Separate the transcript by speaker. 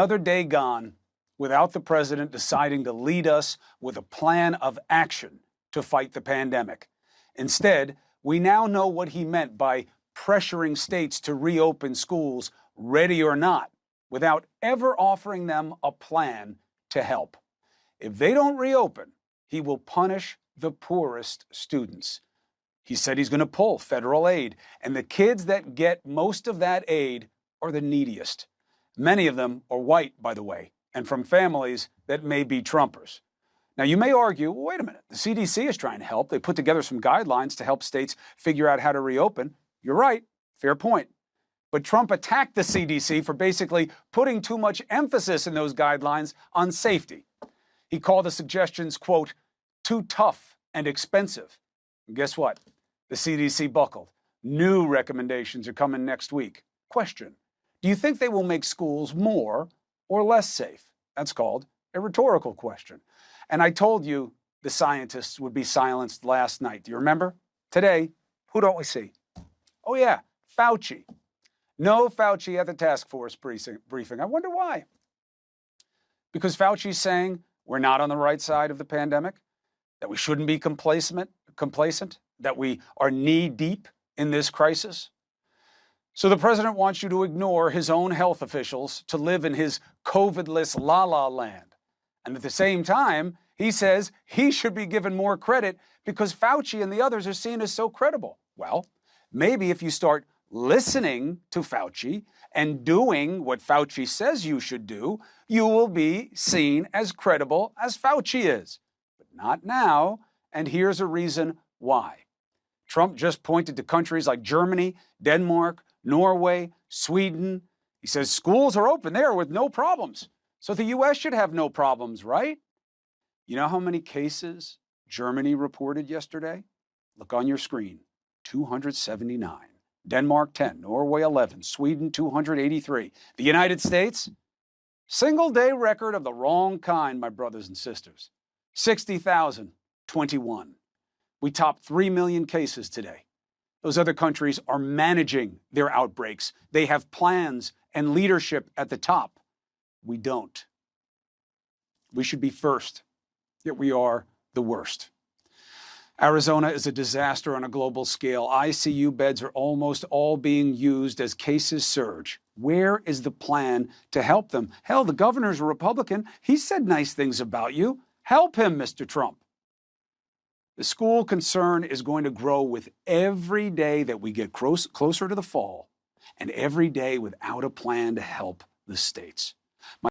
Speaker 1: Another day gone without the president deciding to lead us with a plan of action to fight the pandemic. Instead, we now know what he meant by pressuring states to reopen schools, ready or not, without ever offering them a plan to help. If they don't reopen, he will punish the poorest students. He said he's going to pull federal aid, and the kids that get most of that aid are the neediest. Many of them are white, by the way, and from families that may be Trumpers. Now, you may argue, well, wait a minute, the CDC is trying to help. They put together some guidelines to help states figure out how to reopen. You're right, fair point. But Trump attacked the CDC for basically putting too much emphasis in those guidelines on safety. He called the suggestions, quote, too tough and expensive. And guess what? The CDC buckled. New recommendations are coming next week. Question: do you think they will make schools more or less safe? That's called a rhetorical question. And I told you the scientists would be silenced last night. Do you remember? Today, who don't we see? Oh yeah, Fauci. No Fauci at the task force briefing. I wonder why. Because Fauci's saying we're not on the right side of the pandemic, that we shouldn't be complacent, that we are knee-deep in this crisis. So the president wants you to ignore his own health officials to live in his COVID-less la-la land. And at the same time, he says he should be given more credit because Fauci and the others are seen as so credible. Well, maybe if you start listening to Fauci and doing what Fauci says you should do, you will be seen as credible as Fauci is. But not now, and here's a reason why. Trump just pointed to countries like Germany, Denmark, Norway, Sweden. He says schools are open there with no problems. So the U.S. should have no problems, right? You know how many cases Germany reported yesterday? Look on your screen, 279. Denmark, 10. Norway, 11. Sweden, 283. The United States, single-day record of the wrong kind, my brothers and sisters. 60,021. We topped 3 million cases today. Those other countries are managing their outbreaks. They have plans and leadership at the top. We don't. We should be first, yet we are the worst. Arizona is a disaster on a global scale. ICU beds are almost all being used as cases surge. Where is the plan to help them? Hell, the governor's a Republican. He said nice things about you. Help him, Mr. Trump. The school concern is going to grow with every day that we get closer to the fall and every day without a plan to help the states.